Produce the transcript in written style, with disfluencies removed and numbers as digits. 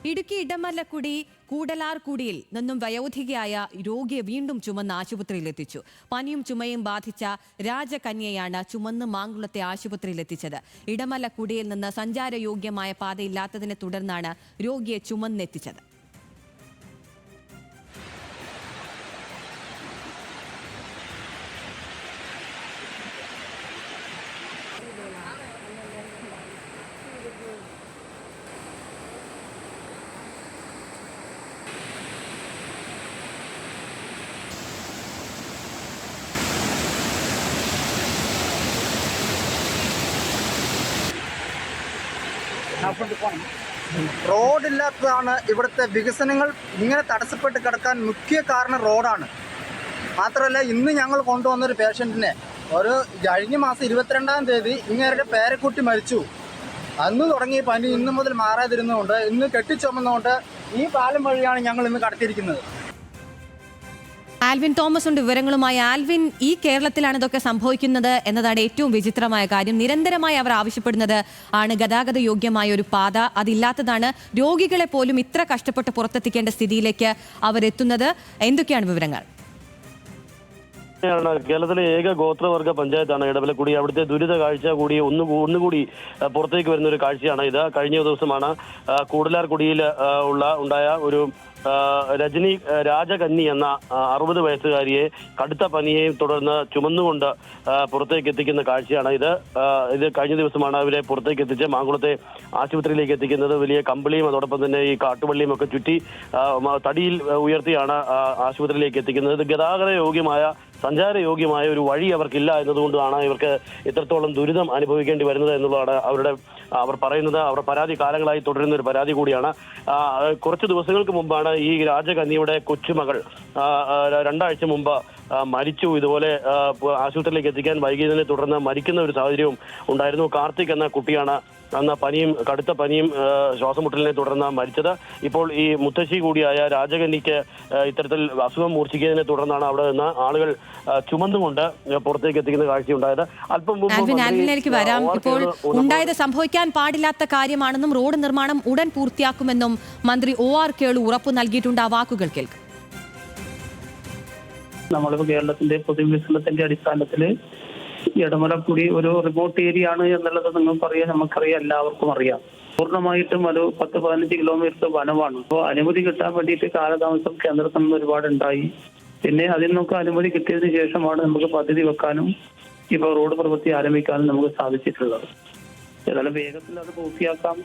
ഇടുക്കി ഇടമലക്കുടി കൂടലാർകുടിയിൽ നിന്നും വയോധികയായ രോഗിയെ വീണ്ടും ചുമന്ന് ആശുപത്രിയിലെത്തിച്ചു. പനിയും ചുമയും ബാധിച്ച രാജകന്യയാണ് ചുമന്ന് മാങ്കുളത്തെ ആശുപത്രിയിലെത്തിച്ചത്. ഇടമലക്കുടിയിൽ നിന്ന് സഞ്ചാരയോഗ്യമായ പാതയില്ലാത്തതിനെ തുടർന്നാണ് രോഗിയെ ചുമന്നെത്തിച്ചത്. റോഡില്ലാത്തതാണ് ഇവിടുത്തെ വികസനങ്ങൾ ഇങ്ങനെ തടസ്സപ്പെട്ട് കിടക്കാൻ മുഖ്യ കാരണം റോഡാണ്. മാത്രമല്ല, ഇന്ന് ഞങ്ങൾ കൊണ്ടുവന്നൊരു പേഷ്യൻറ്റിനെ കഴിഞ്ഞ മാസം 22-ാം തീയതി ഇങ്ങേരുടെ പേരക്കുട്ടി മരിച്ചു. അന്ന് തുടങ്ങിയ പനി ഇന്ന് മുതൽ മാറാതിരുന്നതുകൊണ്ട് ഇന്ന് കെട്ടിച്ചുമന്നുകൊണ്ട് ഈ പാലം വഴിയാണ് ഞങ്ങൾ ഇന്ന് കടത്തിയിരിക്കുന്നത്. ആൽവിൻ തോമസ് ഉണ്ട് വിവരങ്ങളുമായി. ആൽവിൻ, ഈ കേരളത്തിലാണ് ഇതൊക്കെ സംഭവിക്കുന്നത് എന്നതാണ് ഏറ്റവും വിചിത്രമായ കാര്യം. നിരന്തരമായി അവർ ആവശ്യപ്പെടുന്നത് ആണ് ഗതാഗത യോഗ്യമായ ഒരു പാത. അതില്ലാത്തതാണ് രോഗികളെ പോലും ഇത്ര കഷ്ടപ്പെട്ട് പുറത്തെത്തിക്കേണ്ട സ്ഥിതിയിലേക്ക് അവരെത്തുന്നത്. എന്തൊക്കെയാണ് വിവരങ്ങൾ? കേരളത്തിലെ ഏക ഗോത്രവർഗ പഞ്ചായത്താണ് ഇടമലക്കുടി. അവിടുത്തെ ദുരിത കാഴ്ച കൂടി ഒന്നുകൂടി പുറത്തേക്ക് വരുന്ന ഒരു കാഴ്ചയാണ് ഇത്. കഴിഞ്ഞ ദിവസമാണ് കൂടലാർകുടിയിൽ ഉണ്ടായ ഒരു രജനി രാജകന്നി എന്ന 60 വയസ്സുകാരിയെ കടുത്ത പനിയെയും തുടർന്ന് ചുമന്നുകൊണ്ട് പുറത്തേക്ക് എത്തിക്കുന്ന കാഴ്ചയാണ് ഇത് കഴിഞ്ഞ ദിവസമാണ് അവരെ പുറത്തേക്ക് എത്തിച്ച് മാങ്കുളത്തെ ആശുപത്രിയിലേക്ക് എത്തിക്കുന്നത്. വലിയ കമ്പിളിയും അതോടൊപ്പം തന്നെ ഈ കാട്ടുവള്ളിയും ഒക്കെ ചുറ്റി തടിയിൽ ഉയർത്തിയാണ് ആശുപത്രിയിലേക്ക് എത്തിക്കുന്നത്. ഇത് ഗതാഗത യോഗ്യമായ സഞ്ചാരയോഗ്യമായ ഒരു വഴി അവർക്കില്ല എന്നതുകൊണ്ടാണ് ഇവർക്ക് ഇത്രത്തോളം ദുരിതം അനുഭവിക്കേണ്ടി വരുന്നത് എന്നുള്ളതാണ് അവർ പറയുന്നത്. അവരുടെ പരാതി കാലങ്ങളായി തുടരുന്ന ഒരു പരാതി കൂടിയാണ്. കുറച്ച് ദിവസങ്ങൾക്ക് മുമ്പാണ് ഈ രാജകന്യയുടെ കൊച്ചുമകൾ 2 ആഴ്ച മുമ്പ് മരിച്ചു. ഇതുപോലെ ആശുപത്രിയിലേക്ക് എത്തിക്കാൻ വൈകിയതിനെ തുടർന്ന് മരിക്കുന്ന ഒരു സാഹചര്യവും ഉണ്ടായിരുന്നു. കാർത്തിക് എന്ന കുട്ടിയാണ് അന്ന് കടുത്ത പനിയും ശ്വാസമുട്ടലിനെ തുടർന്ന് മരിച്ചത്. ഇപ്പോൾ ഈ മുത്തശ്ശി കൂടിയായ രാജകന്യയ്ക്ക് ഇത്തരത്തിൽ അസുഖം മൂർച്ഛിക്കുന്നതിനെ തുടർന്നാണ് അവിടെ നിന്ന് ആളുകൾ ചുമന്നുകൊണ്ട് പുറത്തേക്ക് എത്തിക്കുന്ന കാഴ്ചയുണ്ടായത്. അല്പം മുമ്പ് വരാം. ഇപ്പോൾ ഉണ്ടായത് സംഭവിക്കാൻ പാടില്ലാത്ത കാര്യമാണെന്നും റോഡ് നിർമ്മാണം ഉടൻ പൂർത്തിയാക്കുമെന്നും മന്ത്രി OR കേളു ഉറപ്പു നൽകിയിട്ടുണ്ട്. ആ വാക്കുകൾ കേൾക്കും. നമ്മളിപ്പോൾ കേരളത്തിന്റെ പൊതുവികസനത്തിന്റെ അടിസ്ഥാനത്തിൽ ഇടമലക്കുടി ഒരു റിമോട്ട് ഏരിയ ആണ് എന്നുള്ളത് നിങ്ങൾക്കറിയാം, നമുക്കറിയാം, എല്ലാവർക്കും അറിയാം. പൂർണ്ണമായിട്ടും ഒരു 10-15 കിലോമീറ്റർ വനമാണ്. അപ്പോൾ അനുമതി കിട്ടാൻ വേണ്ടിയിട്ട് കാലതാമസം കേന്ദ്രത്തിൽ നിന്ന് ഒരുപാടുണ്ടായി. പിന്നെ അതിൽ നിന്നൊക്കെ അനുമതി കിട്ടിയതിനു ശേഷമാണ് നമുക്ക് പദ്ധതി വെക്കാനും ഇപ്പോൾ റോഡ് പ്രവൃത്തി ആരംഭിക്കാനും നമുക്ക് സാധിച്ചിട്ടുള്ളത്. ഏതായാലും വേഗത്തിൽ അത് പൂർത്തിയാക്കാം.